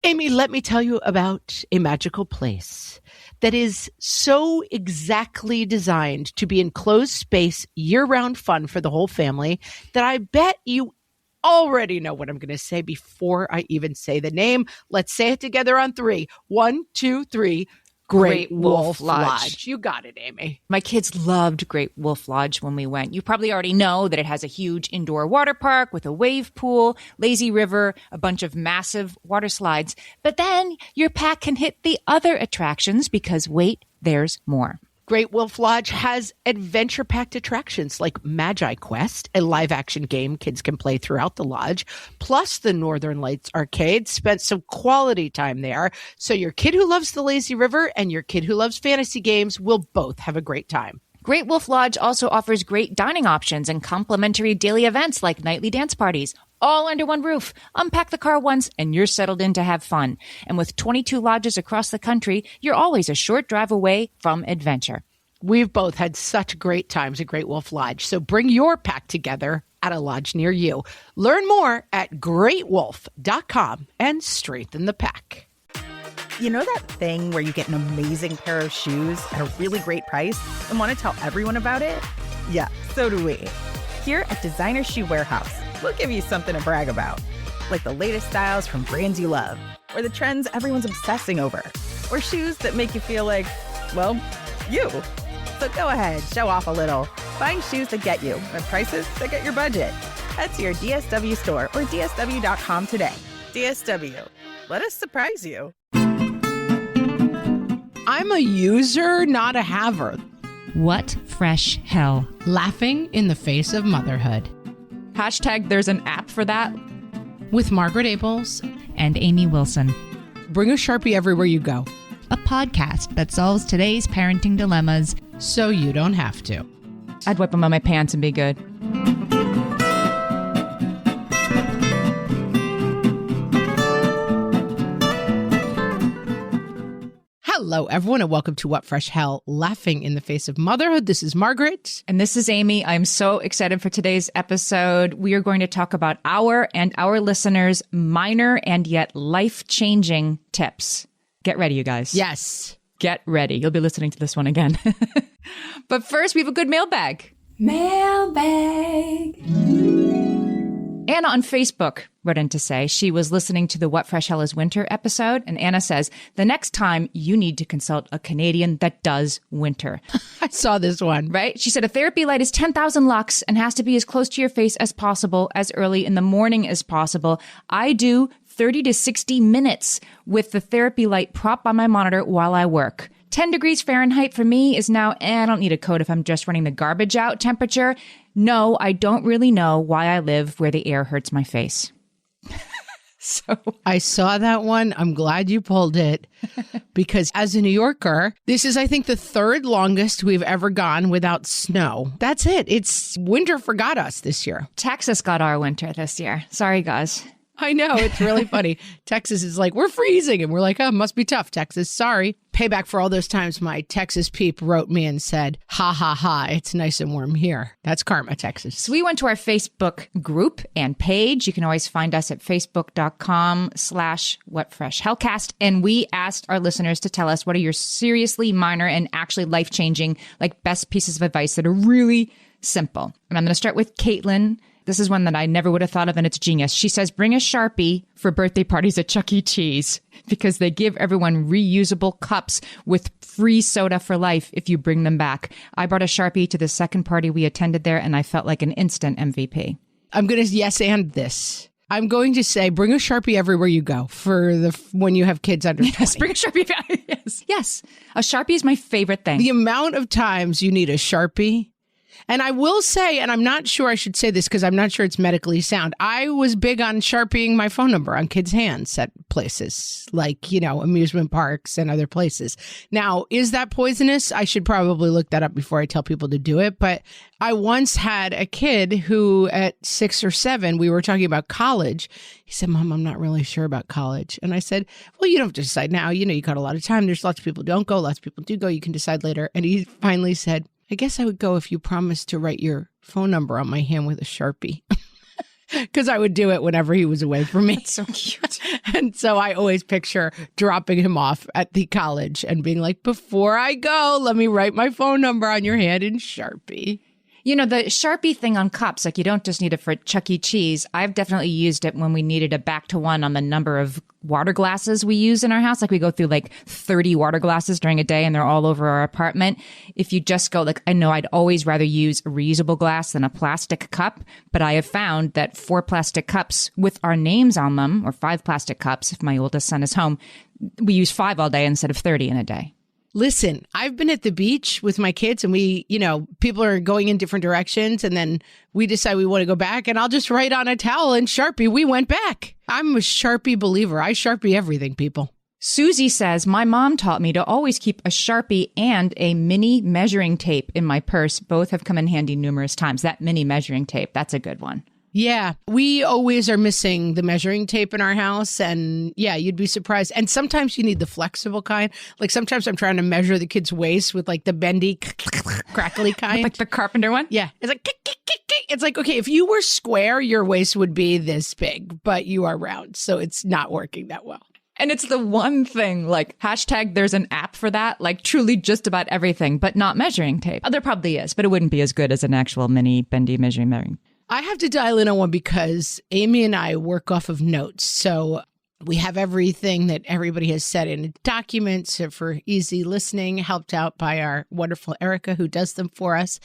Amy, let me tell you about a magical place that is so exactly designed to be enclosed space, year-round fun for the whole family that I bet you already know what I'm going to say before I even say the name. Let's say it together on 3. 1, 2, 3. Great Wolf Lodge. You got it, Amy. My kids loved Great Wolf Lodge when we went. You probably already know that it has a huge indoor water park with a wave pool, lazy river, a bunch of massive water slides. But then your pack can hit the other attractions because, wait, there's more. Great Wolf Lodge has adventure-packed attractions like Magi Quest, a live-action game kids can play throughout the lodge, plus the Northern Lights Arcade. Spent some quality time there, so your kid who loves the lazy river and your kid who loves fantasy games will both have a great time. Great Wolf Lodge also offers great dining options and complimentary daily events like nightly dance parties, all under one roof. Unpack the car once and you're settled in to have fun. And with 22 lodges across the country, you're always a short drive away from adventure. We've both had such great times at Great Wolf Lodge, so bring your pack together at a lodge near you. Learn more at greatwolf.com and strengthen the pack. You know that thing where you get an amazing pair of shoes at a really great price and want to tell everyone about it? Yeah, so do we. Here at Designer Shoe Warehouse, we'll give you something to brag about, like the latest styles from brands you love, or the trends everyone's obsessing over, or shoes that make you feel like, well, you. So go ahead, show off a little. Find shoes that get you at prices that get your budget. Head to your DSW store or DSW.com today. DSW, let us surprise you. I'm a user, not a haver. What fresh hell? Laughing in the face of motherhood. Hashtag there's an app for that. With Margaret Abels and Amy Wilson. Bring a Sharpie everywhere you go. A podcast that solves today's parenting dilemmas so you don't have to. I'd wipe them on my pants and be good. Hello, everyone, and welcome to What Fresh Hell, Laughing in the Face of Motherhood. This is Margaret. And this is Amy. I'm so excited for today's episode. We are going to talk about our and our listeners' minor and yet life-changing tips. Get ready, you guys. Yes. Get ready. You'll be listening to this one again. But first, we have a good mailbag. Mailbag. Anna on Facebook wrote in to say she was listening to the What Fresh Hell is Winter episode, and Anna says, the next time you need to consult a Canadian that does winter. I saw this one. Right? She said a therapy light is 10,000 lux and has to be as close to your face as possible, as early in the morning as possible. I do 30 to 60 minutes with the therapy light propped on my monitor while I work. 10 degrees Fahrenheit for me is now, I don't need a coat if I'm just running the garbage out temperature. No, I don't really know why I live where the air hurts my face. So I saw that one. I'm glad you pulled it because as a New Yorker, this is, I think, the third longest we've ever gone without snow. That's it. It's winter forgot us this year. Texas got our winter this year. Sorry, guys. I know. It's really funny. Texas is like, we're freezing. And we're like, oh, must be tough, Texas. Sorry. Payback for all those times my Texas peep wrote me and said, ha, ha, ha, it's nice and warm here. That's karma, Texas. So we went to our Facebook group and page. You can always find us at facebook.com/whatfreshhellcast. And we asked our listeners to tell us what are your seriously minor and actually life-changing, like best pieces of advice that are really simple. And I'm going to start with Caitlin. This is one that I never would have thought of, and it's genius. She says, bring a Sharpie for birthday parties at Chuck E. Cheese because they give everyone reusable cups with free soda for life if you bring them back. I brought a Sharpie to the second party we attended there, and I felt like an instant MVP. I'm going to yes and this. I'm going to say bring a Sharpie everywhere you go for when you have kids under 20. Yes, bring a Sharpie. Yes. A Sharpie is my favorite thing. The amount of times you need a Sharpie. And I will say, and I'm not sure I should say this because I'm not sure it's medically sound. I was big on Sharpieing my phone number on kids' hands at places like, amusement parks and other places. Now, is that poisonous? I should probably look that up before I tell people to do it. But I once had a kid who at 6 or 7, we were talking about college. He said, Mom, I'm not really sure about college. And I said, well, you don't have to decide now. You got a lot of time. There's lots of people who don't go. Lots of people do go. You can decide later. And he finally said, I guess I would go if you promised to write your phone number on my hand with a Sharpie. because I would do it whenever he was away from me. That's so cute. And so I always picture dropping him off at the college and being like, before I go, let me write my phone number on your hand in Sharpie. You know, the Sharpie thing on cups, like you don't just need it for Chuck E. Cheese. I've definitely used it when we needed a back to one on the number of water glasses we use in our house. Like we go through like 30 water glasses during a day and they're all over our apartment. If you just go like, I know I'd always rather use a reusable glass than a plastic cup, but I have found that 4 plastic cups with our names on them, or 5 plastic cups, if my oldest son is home, we use 5 all day instead of 30 in a day. Listen, I've been at the beach with my kids and we, people are going in different directions and then we decide we want to go back and I'll just write on a towel in Sharpie, we went back. I'm a Sharpie believer. I Sharpie everything, people. Susie says, my mom taught me to always keep a Sharpie and a mini measuring tape in my purse. Both have come in handy numerous times. That mini measuring tape, that's a good one. Yeah, we always are missing the measuring tape in our house. And yeah, you'd be surprised. And sometimes you need the flexible kind. Like sometimes I'm trying to measure the kid's waist with like the bendy, crackly kind. Like the carpenter one? Yeah. It's like, it's like, okay, if you were square, your waist would be this big, but you are round. So it's not working that well. And it's the one thing, like, hashtag there's an app for that, like truly just about everything, but not measuring tape. Oh, there probably is, but it wouldn't be as good as an actual mini bendy measuring. I have to dial in on one because Amy and I work off of notes. So we have everything that everybody has said in documents for easy listening, helped out by our wonderful Erica who does them for us.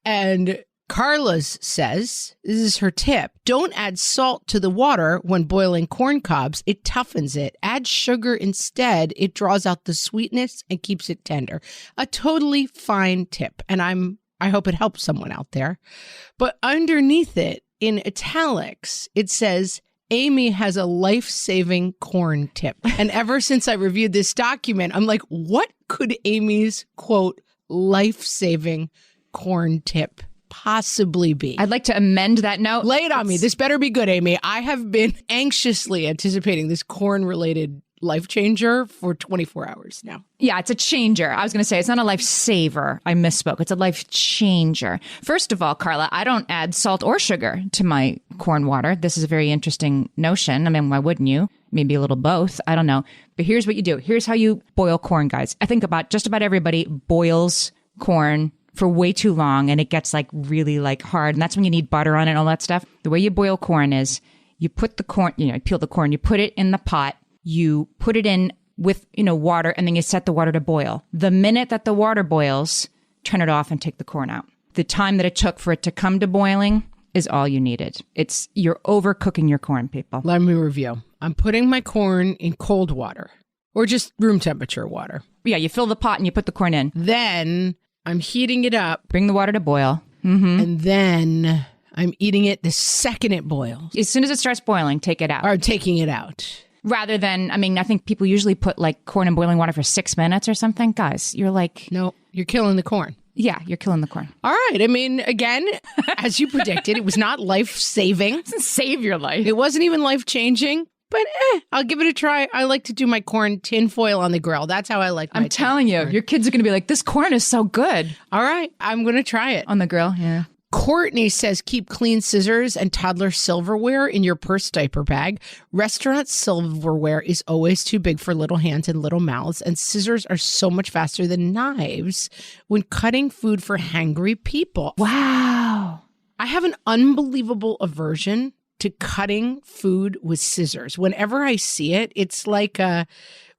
And Carla's says, this is her tip, don't add salt to the water when boiling corn cobs. It toughens it. Add sugar instead. It draws out the sweetness and keeps it tender. A totally fine tip. And I hope it helps someone out there. But underneath it, in italics, it says, Amy has a life-saving corn tip. And ever since I reviewed this document, I'm like, what could Amy's, quote, life-saving corn tip possibly be? I'd like to amend that note. Lay it on me. This better be good, Amy. I have been anxiously anticipating this corn-related life changer for 24 hours now. Yeah, it's a changer. I was going to say it's not a life saver. I misspoke. It's a life changer. First of all, Carla, I don't add salt or sugar to my corn water. This is a very interesting notion. I mean, why wouldn't you? Maybe a little both. I don't know. But here's what you do. Here's how you boil corn, guys. I think just about everybody boils corn for way too long and it gets like really like hard. And that's when you need butter on it and all that stuff. The way you boil corn is you put the corn, you peel the corn, you put it in the pot. You put it in with, water, and then you set the water to boil. The minute that the water boils, turn it off and take the corn out. The time that it took for it to come to boiling is all you needed. You're overcooking your corn, people. Let me review. I'm putting my corn in cold water or just room temperature water. Yeah, you fill the pot and you put the corn in. Then I'm heating it up. Bring the water to boil. Mm-hmm. And then I'm eating it the second it boils. As soon as it starts boiling, take it out. Or taking it out. Rather than, I think people usually put like corn in boiling water for 6 minutes or something. Guys, you're like... No, you're killing the corn. Yeah, you're killing the corn. All right. Again, as you predicted, it was not life-saving. It doesn't save your life. It wasn't even life-changing, but I'll give it a try. I like to do my corn tinfoil on the grill. That's how I like my I'm telling you, your kids are going to be like, this corn is so good. All right. I'm going to try it. On the grill, yeah. Courtney says, keep clean scissors and toddler silverware in your purse diaper bag. Restaurant silverware is always too big for little hands and little mouths, and scissors are so much faster than knives when cutting food for hangry people. Wow. I have an unbelievable aversion to cutting food with scissors. Whenever I see it, it's like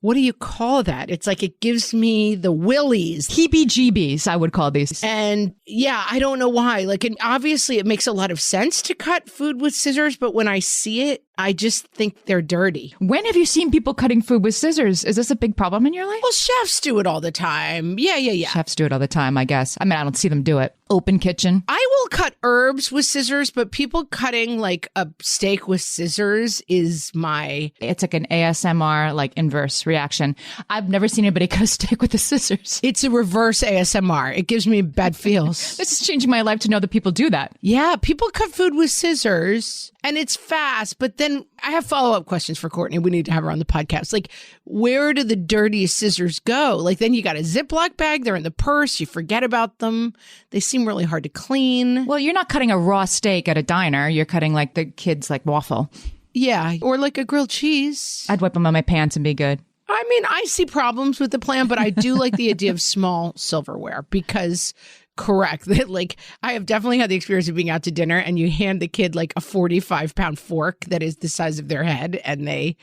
what do you call that? It's like it gives me the willies. Heebie-jeebies, I would call these. And yeah, I don't know why. Obviously, it makes a lot of sense to cut food with scissors, but when I see it, I just think they're dirty. When have you seen people cutting food with scissors? Is this a big problem in your life? Well, chefs do it all the time. Yeah. Chefs do it all the time, I guess. I don't see them do it. Open kitchen. I will cut herbs with scissors, but people cutting like a steak with scissors is It's like an ASMR, like inverse reaction. I've never seen anybody cut a steak with the scissors. It's a reverse ASMR. It gives me bad feels. This is changing my life to know that people do that. Yeah, people cut food with scissors. And it's fast, but then I have follow-up questions for Courtney. We need to have her on the podcast. Like, where do the dirty scissors go? Like, then you got a Ziploc bag. They're in the purse. You forget about them. They seem really hard to clean. Well, you're not cutting a raw steak at a diner. You're cutting like the kids' like waffle. Yeah, or like a grilled cheese. I'd wipe them on my pants and be good. I mean, I see problems with the plan, but I do like the idea of small silverware because, correct, that like I have definitely had the experience of being out to dinner and you hand the kid like a 45-pound fork that is the size of their head and they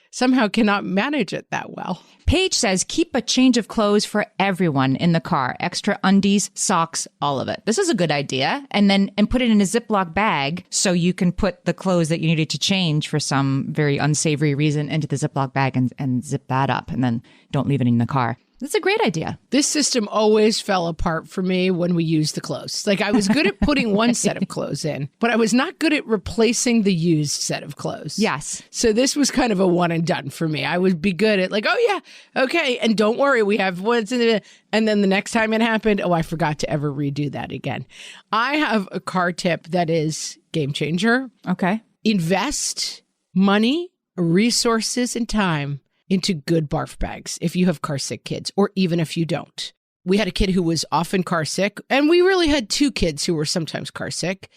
somehow cannot manage it that well. Paige says, keep a change of clothes for everyone in the car. Extra undies, socks, all of it. This is a good idea. And put it in a Ziploc bag so you can put the clothes that you needed to change for some very unsavory reason into the Ziploc bag and zip that up. And then don't leave it in the car. That's a great idea. This system always fell apart for me when we used the clothes. Like I was good at putting one set of clothes in, but I was not good at replacing the used set of clothes. Yes. So this was kind of a one and done for me. I would be good at like, oh yeah, okay. And don't worry, we have what's in it. And then the next time it happened, oh, I forgot to ever redo that again. I have a car tip that is game changer. Okay. Invest money, resources, and time into good barf bags if you have car sick kids, or even if you don't. We had a kid who was often car sick, and we really had two kids who were sometimes car sick.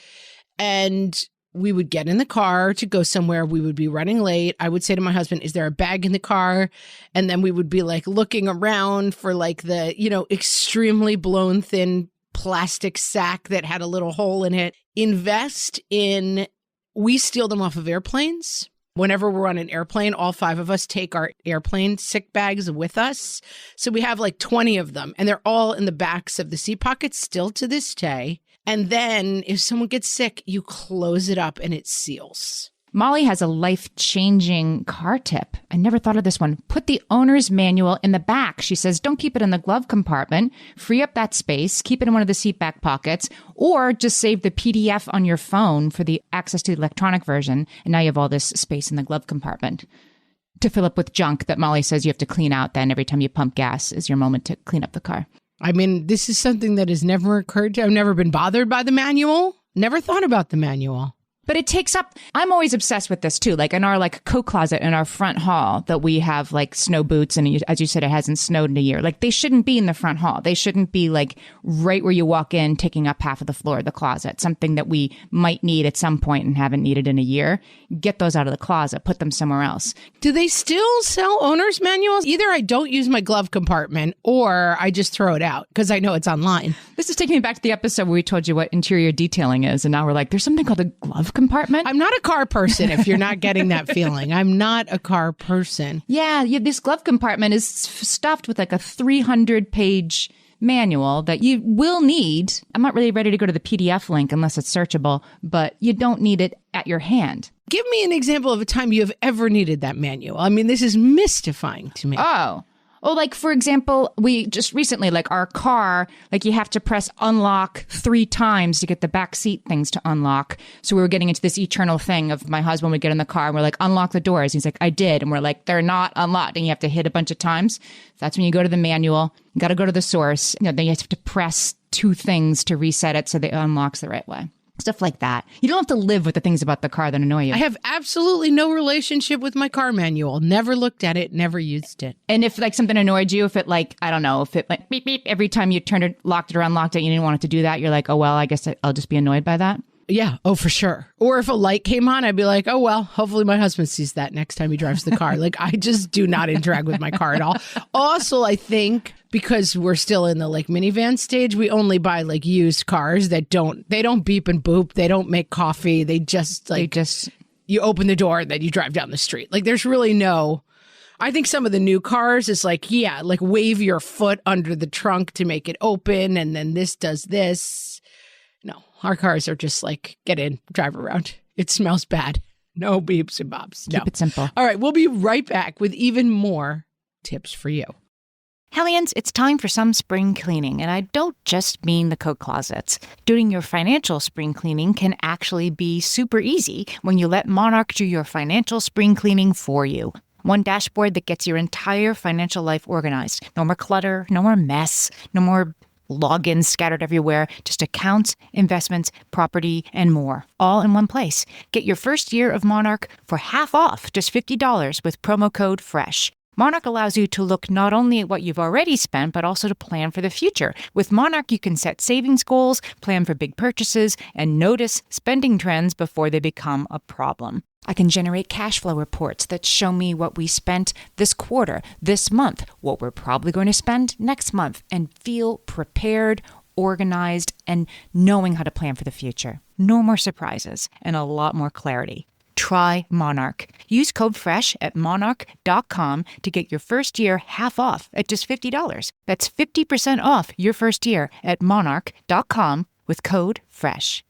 And we would get in the car to go somewhere. We would be running late. I would say to my husband, is there a bag in the car? And then we would be like looking around for like the, extremely blown thin plastic sack that had a little hole in it. We steal them off of airplanes. Whenever we're on an airplane, all 5 of us take our airplane sick bags with us. So we have like 20 of them, and they're all in the backs of the seat pockets still to this day. And then if someone gets sick, you close it up and it seals. Molly has a life-changing car tip. I never thought of this one. Put the owner's manual in the back. She says, don't keep it in the glove compartment. Free up that space. Keep it in one of the seat back pockets. Or just save the PDF on your phone for the access to the electronic version. And now you have all this space in the glove compartment to fill up with junk that Molly says you have to clean out then every time you pump gas is your moment to clean up the car. I mean, this is something that has never occurred to. I've never been bothered by the manual. Never thought about the manual. But it takes up, I'm always obsessed with this too. Like in our like coat closet in our front hall that we have like snow boots. And as you said, it hasn't snowed in a year. Like they shouldn't be in the front hall. They shouldn't be like right where you walk in, taking up half of the floor of the closet. Something that we might need at some point and haven't needed in a year. Get those out of the closet, put them somewhere else. Do they still sell owner's manuals? Either I don't use my glove compartment or I just throw it out because I know it's online. This is taking me back to the episode where we told you what interior detailing is. And now we're like, there's something called a glove compartment. I'm not a car person if you're not getting that feeling. I'm not a car person. Yeah, this glove compartment is stuffed with like a 300-page manual that you will need. I'm not really ready to go to the PDF link unless it's searchable, but you don't need it at your hand. Give me an example of a time you have ever needed that manual. I mean, this is mystifying to me. Oh, like, for example, we just recently, like our car, like you have to press unlock 3 times to get the back seat things to unlock. So we were getting into this eternal thing of my husband would get in the car and we're like, unlock the doors. He's like, I did. And we're like, they're not unlocked. And you have to hit a bunch of times. That's when you go to the manual. You got to go to the source. Then you have to press 2 things to reset it so that it unlocks the right way. Stuff like that. You don't have to live with the things about the car that annoy you. I have absolutely no relationship with my car manual. Never looked at it, never used it. And if like something annoyed you, if it like, I don't know, if it like beep, beep, every time you turned it, locked it or unlocked it, you didn't want it to do that. You're like, oh, well, I guess I'll just be annoyed by that. Yeah. Oh, for sure. Or if a light came on, I'd be like, oh, well, hopefully my husband sees that next time he drives the car. Like, I just do not interact with my car at all. Also, I think because we're still in the like minivan stage, we only buy like used cars that they don't beep and boop. They don't make coffee. They just you open the door and then you drive down the street. Like there's really I think some of the new cars is like, yeah, like wave your foot under the trunk to make it open. And then this does this. No, our cars are just like, get in, drive around. It smells bad. No beeps and bops. No. Keep it simple. All right, we'll be right back with even more tips for you. Hellions, it's time for some spring cleaning, and I don't just mean the coat closets. Doing your financial spring cleaning can actually be super easy when you let Monarch do your financial spring cleaning for you. One dashboard that gets your entire financial life organized. No more clutter, no more mess, no more logins scattered everywhere, just accounts, investments, property, and more, all in one place. Get your first year of Monarch for half off, just $50 with promo code FRESH. Monarch allows you to look not only at what you've already spent, but also to plan for the future. With Monarch, you can set savings goals, plan for big purchases, and notice spending trends before they become a problem. I can generate cash flow reports that show me what we spent this quarter, this month, what we're probably going to spend next month, and feel prepared, organized, and knowing how to plan for the future. No more surprises and a lot more clarity. Try Monarch. Use code FRESH at monarch.com to get your first year half off at just $50. That's 50% off your first year at monarch.com with code FRESH.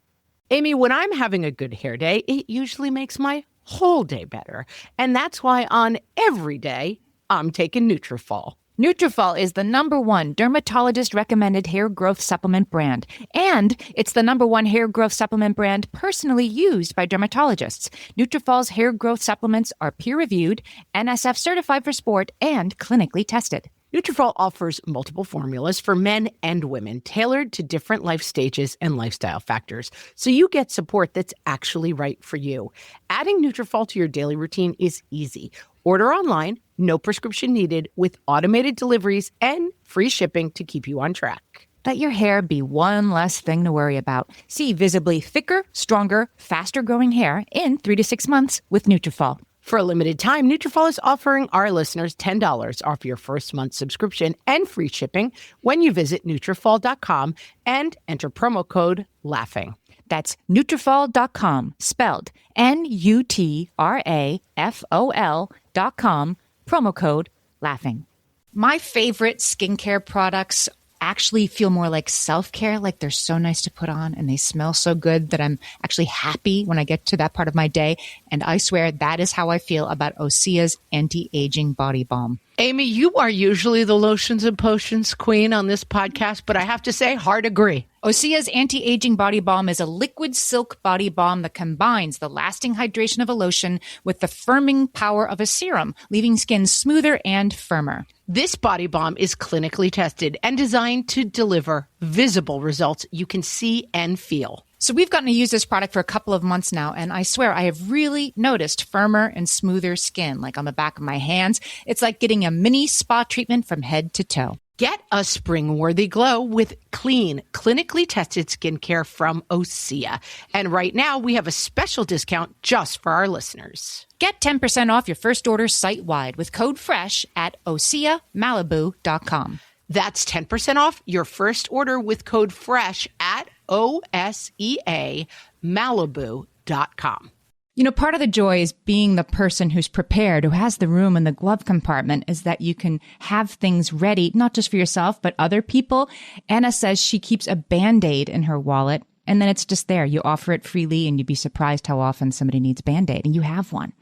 Amy, when I'm having a good hair day, it usually makes my whole day better. And that's why on every day, I'm taking Nutrafol. Nutrafol is the #1 dermatologist-recommended hair growth supplement brand. And it's the #1 hair growth supplement brand personally used by dermatologists. Nutrafol's hair growth supplements are peer-reviewed, NSF certified for sport, and clinically tested. Nutrafol offers multiple formulas for men and women, tailored to different life stages and lifestyle factors, so you get support that's actually right for you. Adding Nutrafol to your daily routine is easy. Order online, no prescription needed, with automated deliveries and free shipping to keep you on track. Let your hair be one less thing to worry about. See visibly thicker, stronger, faster-growing hair in 3 to 6 months with Nutrafol. For a limited time, Nutrafol is offering our listeners $10 off your first month subscription and free shipping when you visit Nutrafol.com and enter promo code LAUGHING. That's Nutrafol.com, spelled Nutrafol.com, promo code LAUGHING. My favorite skincare products actually feel more like self-care, like they're so nice to put on and they smell so good that I'm actually happy when I get to that part of my day. And I swear that is how I feel about Osea's anti-aging body balm. Amy, you are usually the lotions and potions queen on this podcast, but I have to say, hard agree. Osea's anti-aging body balm is a liquid silk body balm that combines the lasting hydration of a lotion with the firming power of a serum, leaving skin smoother and firmer. This body balm is clinically tested and designed to deliver visible results you can see and feel. So we've gotten to use this product for a couple of months now, and I swear I have really noticed firmer and smoother skin, like on the back of my hands. It's like getting a mini spa treatment from head to toe. Get a spring-worthy glow with clean, clinically tested skincare from Osea. And right now, we have a special discount just for our listeners. Get 10% off your first order site-wide with code FRESH at OseaMalibu.com. That's 10% off your first order with code FRESH at OSEAMalibu.com. You know, part of the joy is being the person who's prepared, who has the room in the glove compartment, is that you can have things ready, not just for yourself, but other people. Anna says she keeps a Band-Aid in her wallet, and then it's just there. You offer it freely, and you'd be surprised how often somebody needs Band-Aid, and you have one.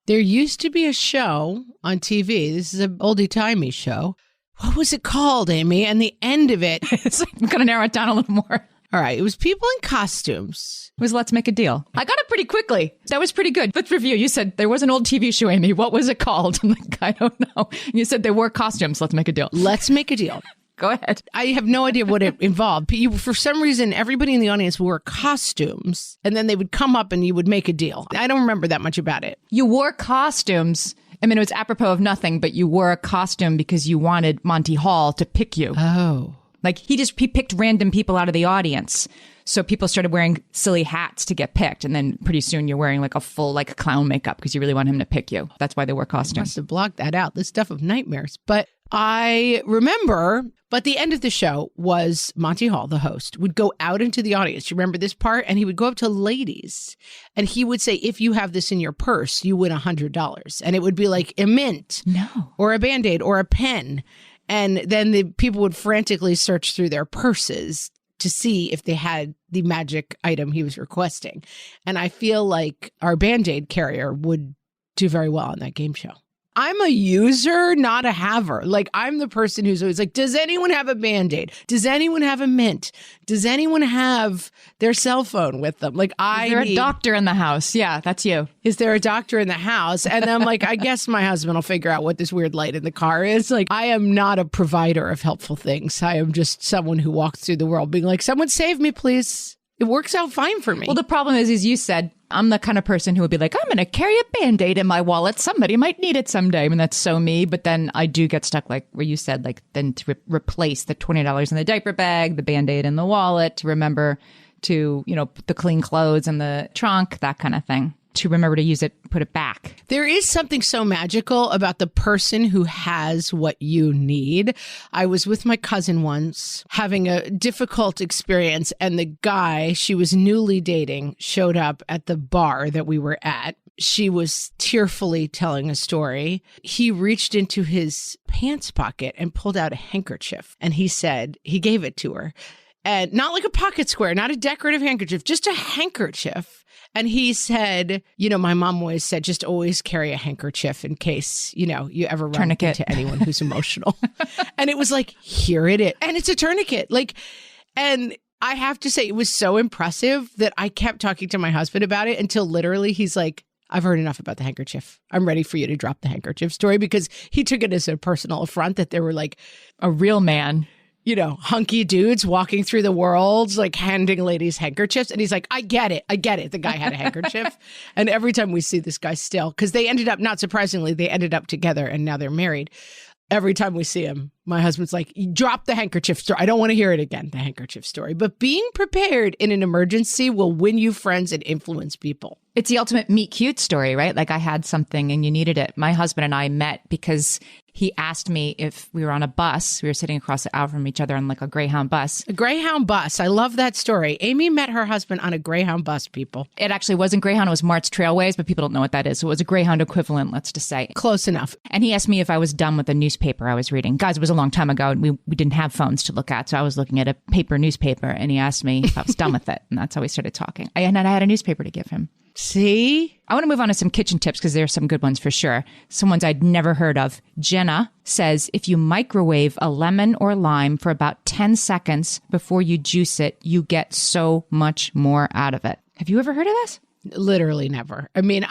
There used to be a show on TV. This is an oldie-timey show. What was it called, Amy? And the end of it... I'm going to narrow it down a little more. All right. It was people in costumes. It was Let's Make a Deal. I got it pretty quickly. That was pretty good. Let's review. You said there was an old TV show, Amy. What was it called? I'm like, I don't know. And you said they wore costumes. Let's make a deal. Let's make a deal. Go ahead. I have no idea what it involved. For some reason, everybody in the audience wore costumes, and then they would come up and you would make a deal. I don't remember that much about it. You wore costumes. I mean, it was apropos of nothing, but you wore a costume because you wanted Monty Hall to pick you. Oh. Like he picked random people out of the audience. So people started wearing silly hats to get picked. And then pretty soon you're wearing like a full like clown makeup because you really want him to pick you. That's why they wore costumes. Must have blocked that out. The stuff of nightmares. But I remember, but the end of the show was Monty Hall, the host, would go out into the audience. You remember this part? And he would go up to ladies and he would say, if you have this in your purse, you win $100. And it would be like a mint or a Band-Aid or a pen. And then the people would frantically search through their purses to see if they had the magic item he was requesting. And I feel like our Band-Aid carrier would do very well on that game show. I'm a user, not a haver. Like, I'm the person who's always like, does anyone have a Band-Aid? Does anyone have a mint? Does anyone have their cell phone with them? Like, Is there a doctor in the house? Yeah, that's you. Is there a doctor in the house? And I'm like, I guess my husband will figure out what this weird light in the car is. Like, I am not a provider of helpful things. I am just someone who walks through the world being like, someone save me, please. It works out fine for me. Well, the problem is, as you said, I'm the kind of person who would be like, I'm going to carry a Band-Aid in my wallet. Somebody might need it someday. I mean, that's so me. But then I do get stuck, like where you said, like then to replace the $20 in the diaper bag, the Band-Aid in the wallet, to remember to, put the clean clothes in the trunk, that kind of thing. To remember to use it, put it back. There is something so magical about the person who has what you need. I was with my cousin once having a difficult experience, and the guy she was newly dating showed up at the bar that we were at. She was tearfully telling a story. He reached into his pants pocket and pulled out a handkerchief, and he said he gave it to her. And not like a pocket square, not a decorative handkerchief, just a handkerchief. And he said, my mom always said, just always carry a handkerchief in case, you ever run into anyone who's emotional. And it was like, here it is. And it's a tourniquet. And I have to say, it was so impressive that I kept talking to my husband about it until literally he's like, I've heard enough about the handkerchief. I'm ready for you to drop the handkerchief story, because he took it as a personal affront that there were like a real man, hunky dudes walking through the world, like handing ladies handkerchiefs. And he's like, I get it. The guy had a handkerchief. And every time we see this guy still, because they ended up, not surprisingly, they ended up together and now they're married. Every time we see him, my husband's like, drop the handkerchief story. I don't want to hear it again, the handkerchief story. But being prepared in an emergency will win you friends and influence people. It's the ultimate meet cute story, right? Like, I had something and you needed it. My husband and I met because he asked me if we were on a bus. We were sitting across the aisle from each other on like a Greyhound bus. A Greyhound bus. I love that story. Amy met her husband on a Greyhound bus, people. It actually wasn't Greyhound. It was Mart's Trailways, but people don't know what that is. So it was a Greyhound equivalent, let's just say. Close enough. And he asked me if I was done with the newspaper I was reading. Guys, it was a long time ago and we didn't have phones to look at. So I was looking at a paper newspaper and he asked me if I was done with it. And that's how we started talking. And I had a newspaper to give him. See? I want to move on to some kitchen tips because there are some good ones for sure. Some ones I'd never heard of. Jenna says if you microwave a lemon or lime for about 10 seconds before you juice it, you get so much more out of it. Have you ever heard of this? Literally never. I mean,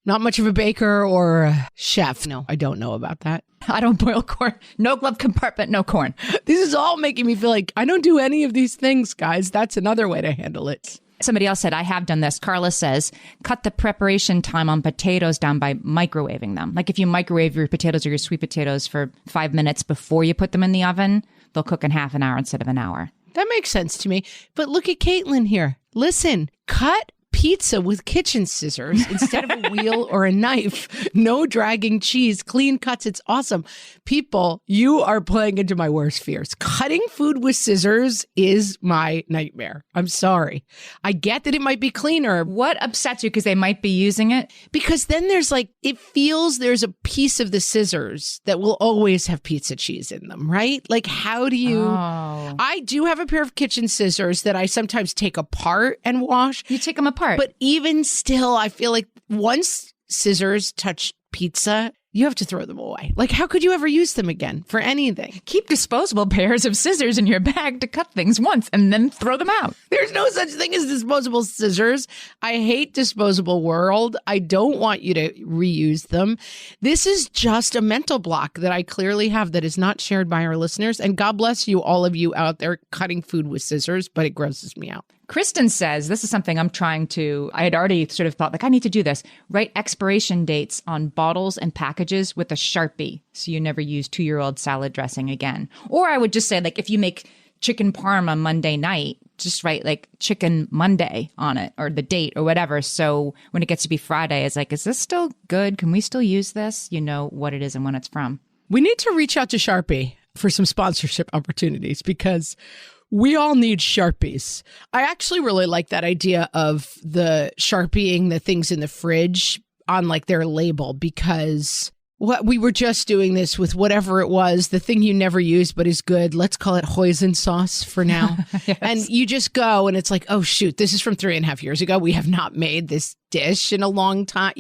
not much of a baker or a chef. No, I don't know about that. I don't boil corn. No glove compartment, no corn. This is all making me feel like I don't do any of these things, guys. That's another way to handle it. Somebody else said, I have done this. Carla says, cut the preparation time on potatoes down by microwaving them. Like if you microwave your potatoes or your sweet potatoes for 5 minutes before you put them in the oven, they'll cook in half an hour instead of an hour. That makes sense to me. But look at Caitlin here. Listen, cut pizza with kitchen scissors instead of a wheel or a knife. No dragging cheese, clean cuts. It's awesome. People, you are playing into my worst fears. Cutting food with scissors is my nightmare. I'm sorry. I get that it might be cleaner. What upsets you? Because they might be using it? Because then there's it feels there's a piece of the scissors that will always have pizza cheese in them, right? Like, how do you... Oh. I do have a pair of kitchen scissors that I sometimes take apart and wash. You take them apart. But even still, I feel like once scissors touch pizza, you have to throw them away. Like, how could you ever use them again for anything? Keep disposable pairs of scissors in your bag to cut things once and then throw them out. There's no such thing as disposable scissors. I hate disposable world. I don't want you to reuse them. This is just a mental block that I clearly have that is not shared by our listeners. And God bless you, all of you out there cutting food with scissors, but it grosses me out. Kristen says, this is something I'm I had already sort of thought, like, I need to do this. Write expiration dates on bottles and packages with a Sharpie so you never use 2-year-old salad dressing again. Or I would just say, like, if you make chicken parm on Monday night, just write, like, chicken Monday on it or the date or whatever. So when it gets to be Friday, it's like, is this still good? Can we still use this? You know what it is and when it's from. We need to reach out to Sharpie for some sponsorship opportunities because... we all need Sharpies. I actually really like that idea of the Sharpieing the things in the fridge on like their label because we were just doing this with whatever it was, the thing you never use but is good. Let's call it hoisin sauce for now. Yes. And you just go and it's like, oh, shoot, this is from 3.5 years ago. We have not made this dish in a long time,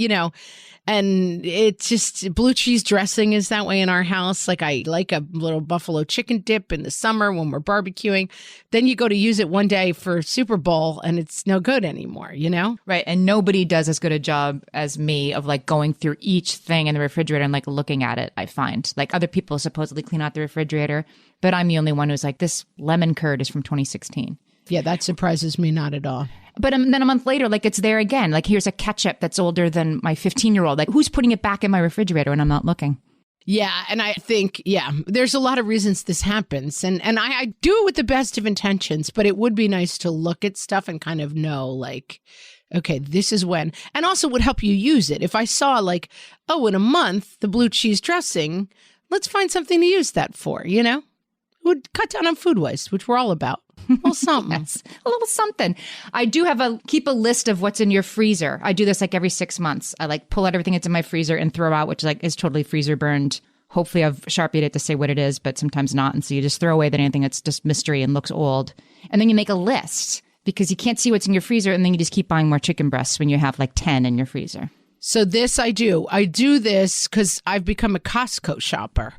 And it's just blue cheese dressing is that way in our house. Like I like a little buffalo chicken dip in the summer when we're barbecuing. Then you go to use it one day for Super Bowl and it's no good anymore, you know? Right. And nobody does as good a job as me of like going through each thing in the refrigerator and like looking at it, I find. Like other people supposedly clean out the refrigerator, but I'm the only one who's like, this lemon curd is from 2016. Yeah, that surprises me not at all. But then a month later, like it's there again. Like here's a ketchup that's older than my 15-year-old. Like who's putting it back in my refrigerator when I'm not looking? Yeah. And I think, there's a lot of reasons this happens. And I do it with the best of intentions, but it would be nice to look at stuff and kind of know like, okay, this is when. And also would help you use it. If I saw like, oh, in a month, the blue cheese dressing, let's find something to use that for, you know? It would cut down on food waste, which we're all about. A little something. Yes, a little something. I do keep a list of what's in your freezer. I do this like every 6 months. I like pull out everything that's in my freezer and throw out, which like is totally freezer burned. Hopefully I've Sharpied it to say what it is, but sometimes not. And so you just throw away anything that's just mystery and looks old. And then you make a list because you can't see what's in your freezer. And then you just keep buying more chicken breasts when you have like 10 in your freezer. So this I do. I do this because I've become a Costco shopper,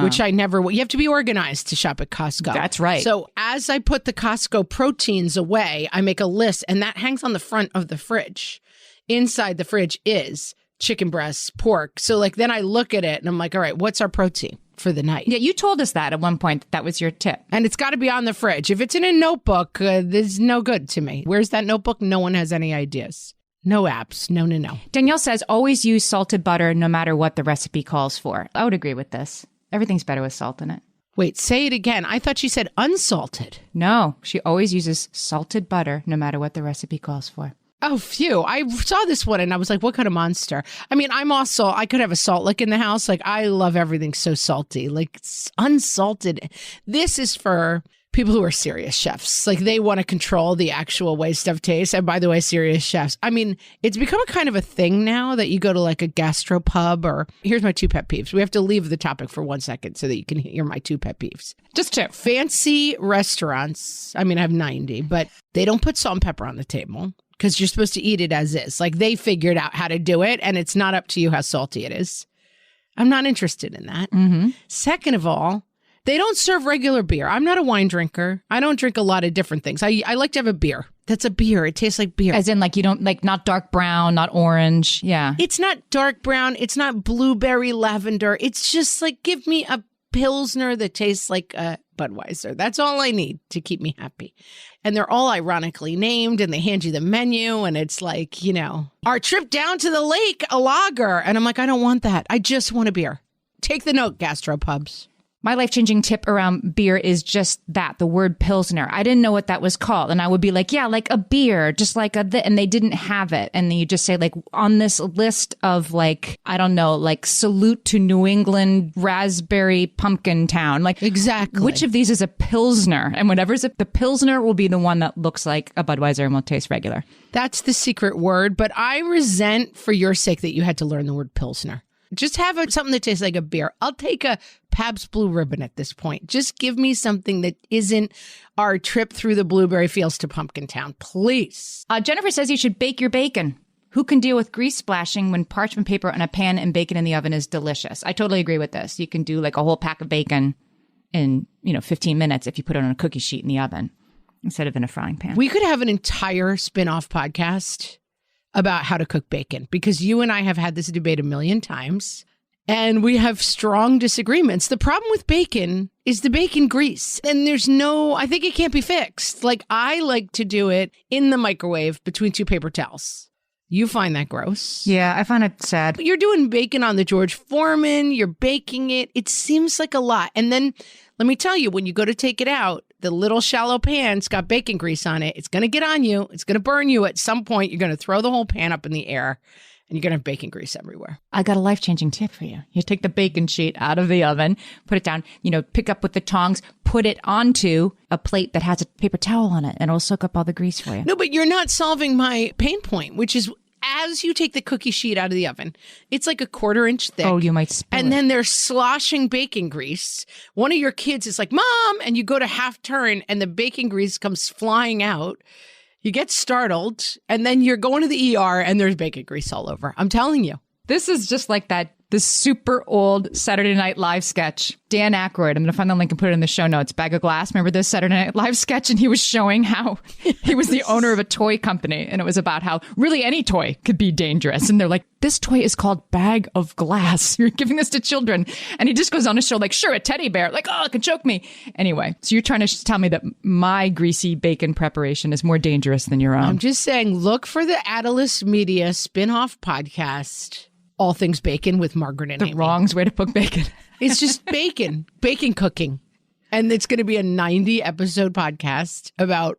which I never would. You have to be organized to shop at Costco. That's right. So as I put the Costco proteins away, I make a list and that hangs on the front of the fridge. Inside the fridge is chicken breasts, pork. So like then I look at it and I'm like, all right, what's our protein for the night? Yeah, you told us that at one point. That was your tip. And it's got to be on the fridge. If it's in a notebook, there's no good to me. Where's that notebook? No one has any ideas. No apps. No. Danielle says, always use salted butter no matter what the recipe calls for. I would agree with this. Everything's better with salt in it. Wait, say it again. I thought she said unsalted. No, she always uses salted butter no matter what the recipe calls for. Oh, phew. I saw this one and I was like, what kind of monster? I mean, I could have a salt lick in the house. Like, I love everything so salty. Like, it's unsalted. This is for people who are serious chefs. Like they want to control the actual way stuff tastes. And by the way, serious chefs. I mean, it's become a kind of a thing now that you go to like a gastropub or here's my 2 pet peeves. We have to leave the topic for 1 second so that you can hear my 2 pet peeves. Just 2. Fancy restaurants. I mean, I have 90, but they don't put salt and pepper on the table because you're supposed to eat it as is. Like they figured out how to do it and it's not up to you how salty it is. I'm not interested in that. Mm-hmm. Second of all, they don't serve regular beer. I'm not a wine drinker. I don't drink a lot of different things. I like to have a beer. That's a beer. It tastes like beer. As in like you don't like not dark brown, not orange. Yeah. It's not dark brown. It's not blueberry lavender. It's just like give me a Pilsner that tastes like a Budweiser. That's all I need to keep me happy. And they're all ironically named and they hand you the menu and it's like, you know, our trip down to the lake, a lager. And I'm like, I don't want that. I just want a beer. Take the note, gastropubs. My life-changing tip around beer is just that, the word Pilsner. I didn't know what that was called. And I would be like, yeah, like a beer, just like and they didn't have it. And then you just say like on this list of like, I don't know, like salute to New England raspberry pumpkin town. Like exactly. Which of these is a Pilsner? And whatever's the Pilsner will be the one that looks like a Budweiser and will taste regular. That's the secret word. But I resent for your sake that you had to learn the word Pilsner. Just have something that tastes like a beer. I'll take a Pabst Blue Ribbon at this point. Just give me something that isn't our trip through the blueberry fields to Pumpkin Town, please. Jennifer says you should bake your bacon. Who can deal with grease splashing when parchment paper on a pan and bacon in the oven is delicious? I totally agree with this. You can do like a whole pack of bacon in, 15 minutes if you put it on a cookie sheet in the oven instead of in a frying pan. We could have an entire spin-off podcast about how to cook bacon, because you and I have had this debate a million times and we have strong disagreements. The problem with bacon is the bacon grease, and I think it can't be fixed. Like I like to do it in the microwave between 2 paper towels. You find that gross. Yeah, I find it sad. You're doing bacon on the George Foreman, you're baking it. It seems like a lot. And then let me tell you, when you go to take it out, the little shallow pan's got bacon grease on it. It's going to get on you. It's going to burn you. At some point, you're going to throw the whole pan up in the air and you're going to have bacon grease everywhere. I got a life-changing tip for you. You take the bacon sheet out of the oven, put it down, pick up with the tongs, put it onto a plate that has a paper towel on it, and it'll soak up all the grease for you. No, but you're not solving my pain point, which is as you take the cookie sheet out of the oven, it's like a 1/4 inch thick. Oh, you might spill And then they're sloshing bacon grease. One of your kids is like, Mom, and you go to half turn and the bacon grease comes flying out. You get startled and then you're going to the ER and there's bacon grease all over. I'm telling you. This is just like this super old Saturday Night Live sketch. Dan Aykroyd, I'm going to find the link and put it in the show notes. Bag of Glass. Remember this Saturday Night Live sketch? And he was showing how he was the owner of a toy company. And it was about how really any toy could be dangerous. And they're like, this toy is called Bag of Glass. You're giving this to children. And he just goes on to show like, sure, a teddy bear. Like, oh, it could choke me. Anyway, so you're trying to tell me that my greasy bacon preparation is more dangerous than your own. I'm just saying, look for the Atlas Media spin-off podcast, All Things Bacon with Margaret and Amy. The wrong way to cook bacon. It's just bacon cooking. And it's going to be a 90-episode podcast about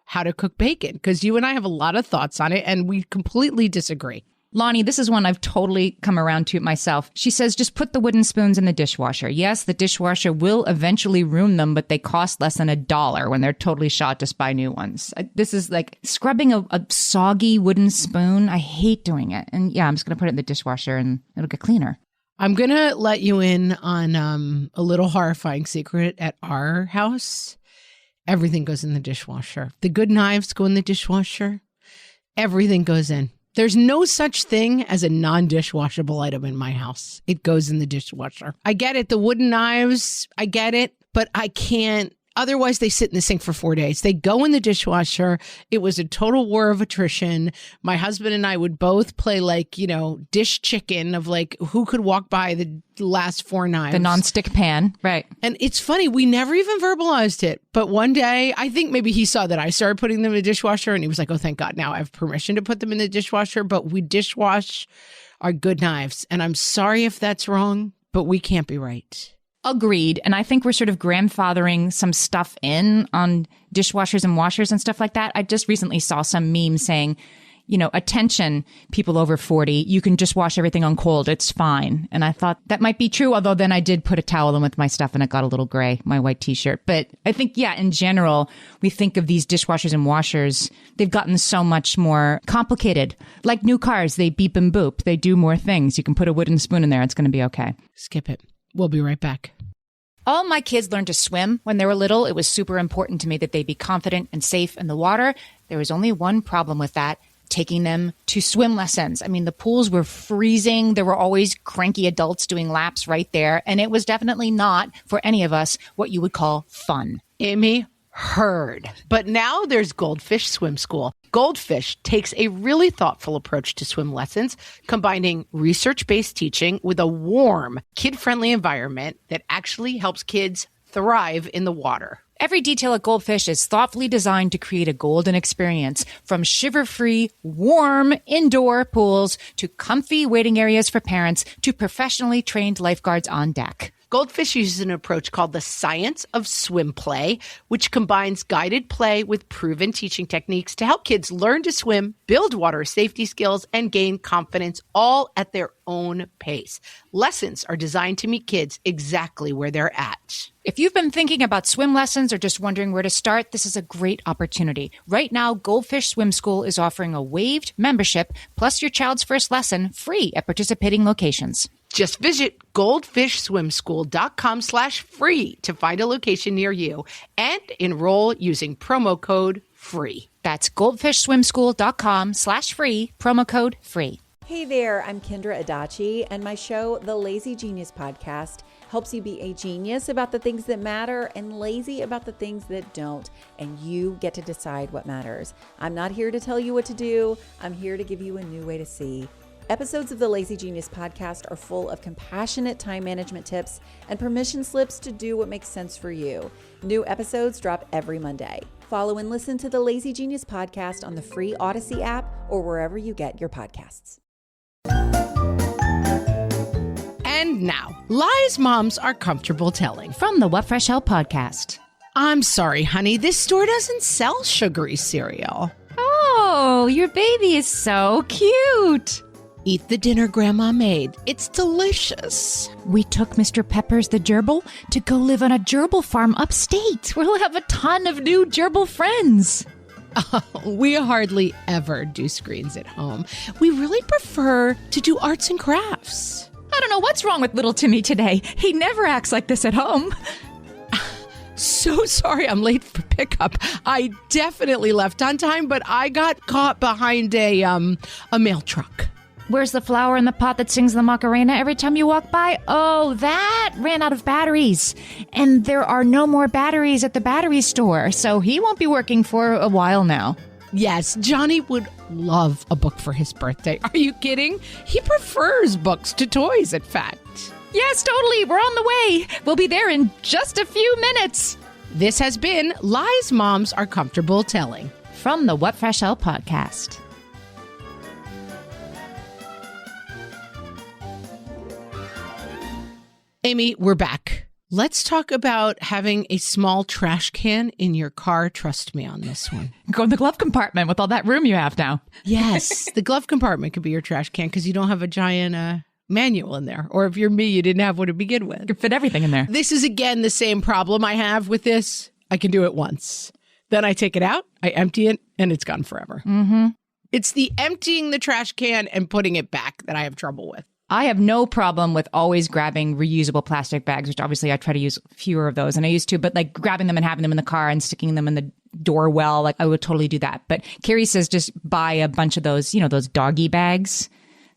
how to cook bacon, because you and I have a lot of thoughts on it, and we completely disagree. Lonnie, this is one I've totally come around to myself. She says, just put the wooden spoons in the dishwasher. Yes, the dishwasher will eventually ruin them, but they cost less than $1 when they're totally shot. Just buy new ones. This is like scrubbing a soggy wooden spoon. I hate doing it. And yeah, I'm just going to put it in the dishwasher and it'll get cleaner. I'm going to let you in on a little horrifying secret at our house. Everything goes in the dishwasher. The good knives go in the dishwasher. Everything goes in. There's no such thing as a non-dishwashable item in my house. It goes in the dishwasher. I get it. The wooden knives, I get it, but I can't. Otherwise, they sit in the sink for 4 days. They go in the dishwasher. It was a total war of attrition. My husband and I would both play like, dish chicken of like who could walk by the last 4 knives. The nonstick pan. Right. And it's funny. We never even verbalized it. But one day, I think maybe he saw that I started putting them in the dishwasher and he was like, oh, thank God. Now I have permission to put them in the dishwasher. But we dishwash our good knives. And I'm sorry if that's wrong, but we can't be right. Agreed. And I think we're sort of grandfathering some stuff in on dishwashers and washers and stuff like that. I just recently saw some meme saying, attention, people over 40, you can just wash everything on cold. It's fine. And I thought that might be true. Although then I did put a towel in with my stuff and it got a little gray, my white t-shirt. But I think, in general, we think of these dishwashers and washers. They've gotten so much more complicated. Like new cars, they beep and boop. They do more things. You can put a wooden spoon in there. It's going to be okay. Skip it. We'll be right back. All my kids learned to swim when they were little. It was super important to me that they be confident and safe in the water. There was only one problem with that, taking them to swim lessons. I mean, the pools were freezing. There were always cranky adults doing laps right there. And it was definitely not, for any of us, what you would call fun. Amy, heard. But now there's Goldfish Swim School. Goldfish takes a really thoughtful approach to swim lessons, combining research-based teaching with a warm, kid-friendly environment that actually helps kids thrive in the water. Every detail at Goldfish is thoughtfully designed to create a golden experience, from shiver-free, warm indoor pools to comfy waiting areas for parents to professionally trained lifeguards on deck. Goldfish uses an approach called the science of swim play, which combines guided play with proven teaching techniques to help kids learn to swim, build water safety skills, and gain confidence, all at their own pace. Lessons are designed to meet kids exactly where they're at. If you've been thinking about swim lessons or just wondering where to start, this is a great opportunity. Right now, Goldfish Swim School is offering a waived membership plus your child's first lesson free at participating locations. Just visit goldfishswimschool.com/free to find a location near you and enroll using promo code FREE. That's goldfishswimschool.com/free, promo code FREE. Hey there, I'm Kendra Adachi, and my show, The Lazy Genius Podcast, helps you be a genius about the things that matter and lazy about the things that don't, and you get to decide what matters. I'm not here to tell you what to do. I'm here to give you a new way to see. Episodes of the Lazy Genius Podcast are full of compassionate time management tips and permission slips to do what makes sense for you. New episodes drop every Monday. Follow and listen to the Lazy Genius Podcast on the free Odyssey app or wherever you get your podcasts. And now, lies moms are comfortable telling. From the What Fresh Hell podcast. I'm sorry, honey, this store doesn't sell sugary cereal. Oh, your baby is so cute. Eat the dinner Grandma made. It's delicious. We took Mr. Peppers the gerbil to go live on a gerbil farm upstate, where he'll have a ton of new gerbil friends. We hardly ever do screens at home. We really prefer to do arts and crafts. I don't know what's wrong with little Timmy today. He never acts like this at home. So sorry I'm late for pickup. I definitely left on time, but I got caught behind a mail truck. Where's the flower in the pot that sings the Macarena every time you walk by? Oh, that ran out of batteries. And there are no more batteries at the battery store, so he won't be working for a while now. Yes, Johnny would love a book for his birthday. Are you kidding? He prefers books to toys, in fact. Yes, totally. We're on the way. We'll be there in just a few minutes. This has been Lies Moms Are Comfortable Telling from the What Fresh Hell podcast. Amy, we're back. Let's talk about having a small trash can in your car. Trust me on this one. Go in the glove compartment with all that room you have now. Yes, the glove compartment could be your trash can because you don't have a giant manual in there. Or if you're me, you didn't have one to begin with. You could fit everything in there. This is, again, the same problem I have with this. I can do it once. Then I take it out, I empty it, and it's gone forever. Mm-hmm. It's the emptying the trash can and putting it back that I have trouble with. I have no problem with always grabbing reusable plastic bags, which obviously I try to use fewer of those, and I used to, but like grabbing them and having them in the car and sticking them in the door well, like I would totally do that. But Carrie says just buy a bunch of those, you know, those doggy bags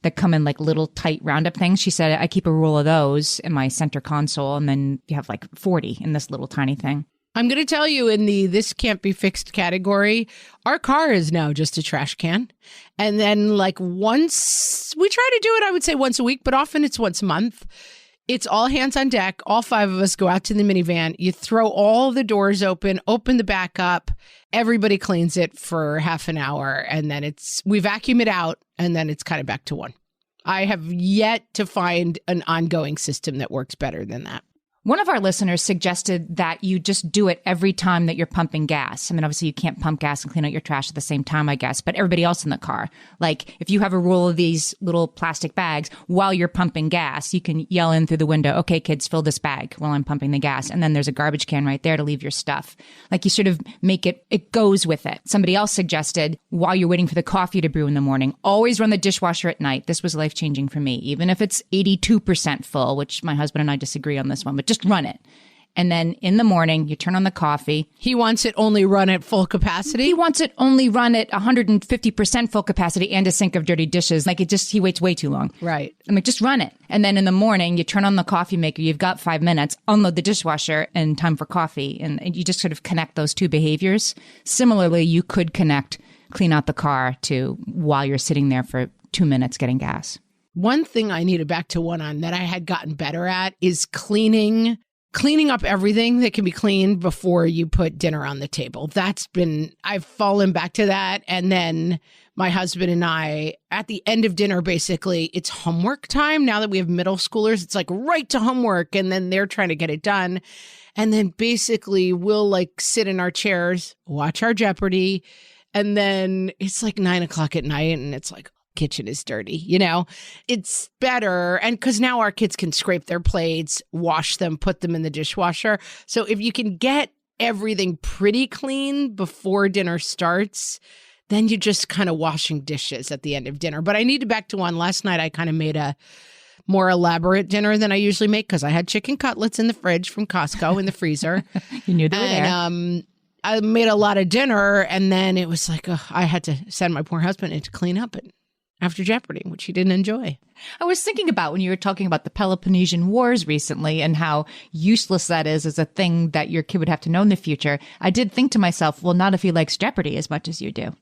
that come in like little tight roundup things. She said I keep a roll of those in my center console, and then you have like 40 in this little tiny thing. I'm going to tell you in the this can't be fixed category, our car is now just a trash can. And then like once, we try to do it, I would say once a week, but often it's once a month. It's all hands on deck. All 5 of us go out to the minivan. You throw all the doors open the back up. Everybody cleans it for half an hour. And then we vacuum it out, and then it's kind of back to one. I have yet to find an ongoing system that works better than that. One of our listeners suggested that you just do it every time that you're pumping gas. I mean, obviously you can't pump gas and clean out your trash at the same time, I guess, but everybody else in the car. Like if you have a roll of these little plastic bags while you're pumping gas, you can yell in through the window, okay, kids, fill this bag while I'm pumping the gas. And then there's a garbage can right there to leave your stuff. Like you sort of make it goes with it. Somebody else suggested while you're waiting for the coffee to brew in the morning, always run the dishwasher at night. This was life-changing for me, even if it's 82% full, which my husband and I disagree on this one, but just run it. And then in the morning, you turn on the coffee. He wants it only run at full capacity? He wants it only run at 150% full capacity and a sink of dirty dishes. Like he waits way too long. Right. I'm like, just run it. And then in the morning, you turn on the coffee maker. You've got 5 minutes, unload the dishwasher, and time for coffee. And you just sort of connect those two behaviors. Similarly, you could clean out the car to while you're sitting there for 2 minutes getting gas. One thing I need a back to one on that I had gotten better at is cleaning up everything that can be cleaned before you put dinner on the table. I've fallen back to that. And then my husband and I, at the end of dinner, basically, it's homework time. Now that we have middle schoolers, it's like right to homework. And then they're trying to get it done. And then basically we'll like sit in our chairs, watch our Jeopardy. And then it's like 9:00 at night and it's like, kitchen is dirty, it's better. And because now our kids can scrape their plates, wash them, put them in the dishwasher. So if you can get everything pretty clean before dinner starts, then you're just kind of washing dishes at the end of dinner. But I need to back to one. Last night, I kind of made a more elaborate dinner than I usually make because I had chicken cutlets in the fridge from Costco in the freezer. You knew they were there. I made a lot of dinner, and then it was like, I had to send my poor husband in to clean up it after Jeopardy, which he didn't enjoy. I was thinking about when you were talking about the Peloponnesian Wars recently and how useless that is as a thing that your kid would have to know in the future. I did think to myself, well, not if he likes Jeopardy as much as you do.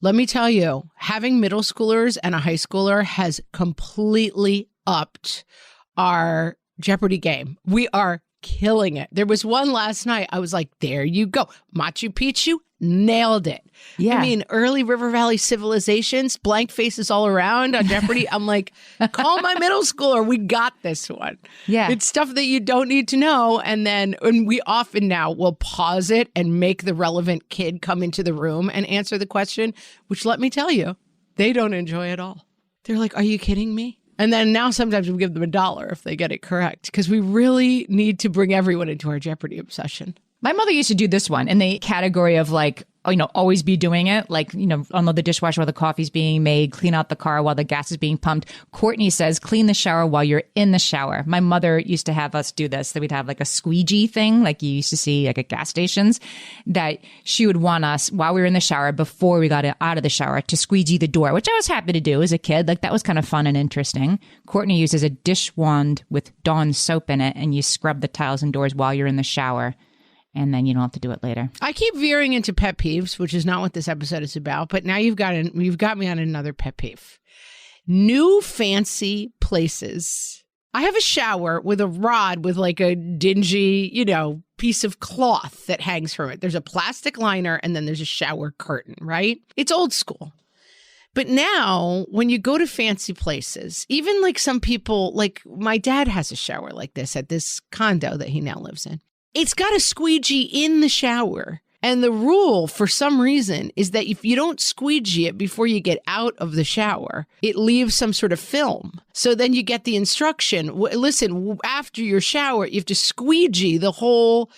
Let me tell you, having middle schoolers and a high schooler has completely upped our Jeopardy game. We are killing it. There was one last night. I was like, there you go. Machu Picchu, nailed it. Yeah. I mean, early River Valley civilizations, blank faces all around on Jeopardy. I'm like, call my middle schooler. We got this one. Yeah. It's stuff that you don't need to know. And we often now will pause it and make the relevant kid come into the room and answer the question, which let me tell you, they don't enjoy at all. They're like, are you kidding me? And then now sometimes we give them $1 if they get it correct, because we really need to bring everyone into our Jeopardy obsession. My mother used to do this one in the category of like always be doing it. Like, unload the dishwasher while the coffee's being made, clean out the car while the gas is being pumped. Courtney says, clean the shower while you're in the shower. My mother used to have us do this, that we'd have like a squeegee thing, like you used to see like at gas stations, that she would want us while we were in the shower, before we got out of the shower, to squeegee the door, which I was happy to do as a kid. Like that was kind of fun and interesting. Courtney uses a dish wand with Dawn soap in it, and you scrub the tiles and doors while you're in the shower. And then you don't have to do it later. I keep veering into pet peeves, which is not what this episode is about. But now you've got me on another pet peeve. New fancy places. I have a shower with a rod with like a dingy, piece of cloth that hangs from it. There's a plastic liner and then there's a shower curtain, right? It's old school. But now when you go to fancy places, even like some people, like my dad has a shower like this at this condo that he now lives in. It's got a squeegee in the shower. And the rule, for some reason, is that if you don't squeegee it before you get out of the shower, it leaves some sort of film. So then you get the instruction, listen, after your shower, you have to squeegee the whole,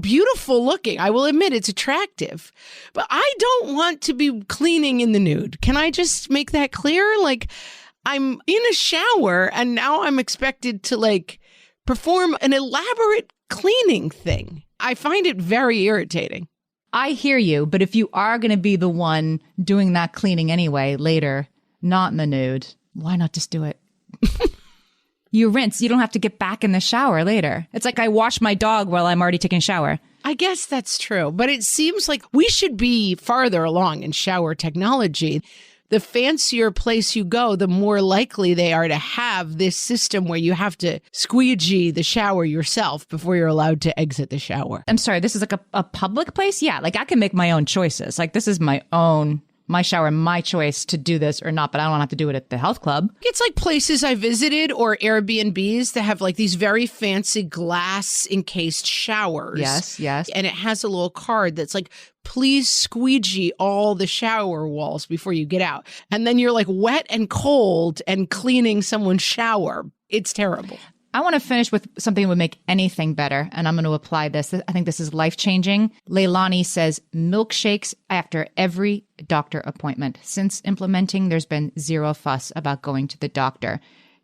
beautiful looking. I will admit it's attractive. But I don't want to be cleaning in the nude. Can I just make that clear? Like, I'm in a shower and now I'm expected to perform an elaborate cleaning thing. I find it very irritating. I hear you, but if you are going to be the one doing that cleaning anyway later, not in the nude, why not just do it? You rinse. You don't have to get back in the shower later. It's like I wash my dog while I'm already taking a shower. I guess that's true, but it seems like we should be farther along in shower technology. The fancier place you go, the more likely they are to have this system where you have to squeegee the shower yourself before you're allowed to exit the shower. I'm sorry, this is like a public place? Yeah, like I can make my own choices. Like this is my shower, my choice to do this or not, but I don't have to do it at the health club. It's like places I visited or Airbnbs that have like these very fancy glass encased showers. Yes. And it has a little card that's like, please squeegee all the shower walls before you get out. And then you're like wet and cold and cleaning someone's shower. It's terrible. I want to finish with something that would make anything better, and I'm going to apply this. I think this is life-changing. Leilani says, milkshakes after every doctor appointment. Since implementing, there's been zero fuss about going to the doctor.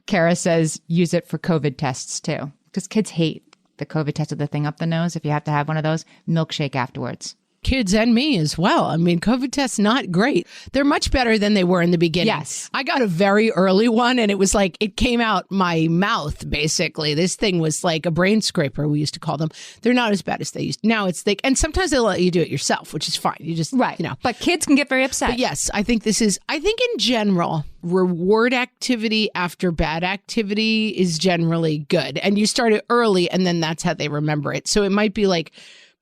Kara says, use it for COVID tests, too, because kids hate the COVID test of the thing up the nose. If you have to have one of those, milkshake afterwards. Kids and me as well. I mean, COVID tests, not great. They're much better than they were in the beginning. Yes. I got a very early one and it was like, it came out my mouth, basically. This thing was like a brain scraper, we used to call them. They're not as bad as they used to. Now it's like, and sometimes they let you do it yourself, which is fine. You just, right. But kids can get very upset. But yes, I think in general, reward activity after bad activity is generally good. And you start it early and then that's how they remember it. So it might be like,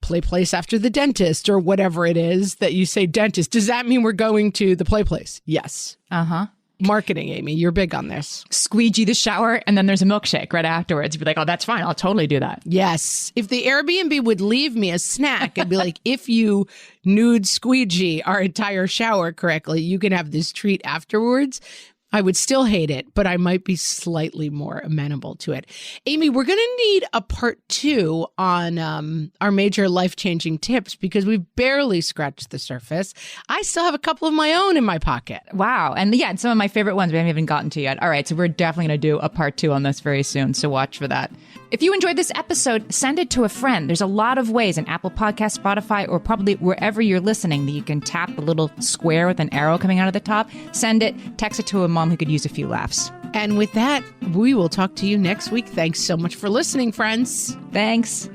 play place after the dentist or whatever it is that you say dentist. Does that mean we're going to the play place? Yes. Uh-huh. Marketing, Amy, you're big on this. Squeegee the shower and then there's a milkshake right afterwards. You'd be like, oh, that's fine. I'll totally do that. Yes. If the Airbnb would leave me a snack, it'd be like, if you nude squeegee our entire shower correctly, you can have this treat afterwards. I would still hate it, but I might be slightly more amenable to it. Amy, we're going to need a part 2 on our major life-changing tips because we've barely scratched the surface. I still have a couple of my own in my pocket. Wow. And yeah, some of my favorite ones we haven't even gotten to yet. All right, so we're definitely going to do a part 2 on this very soon, so watch for that. If you enjoyed this episode, send it to a friend. There's a lot of ways in Apple Podcasts, Spotify, or probably wherever you're listening that you can tap the little square with an arrow coming out of the top. Send it, text it to a mom who could use a few laughs. And with that, we will talk to you next week. Thanks so much for listening, friends. Thanks.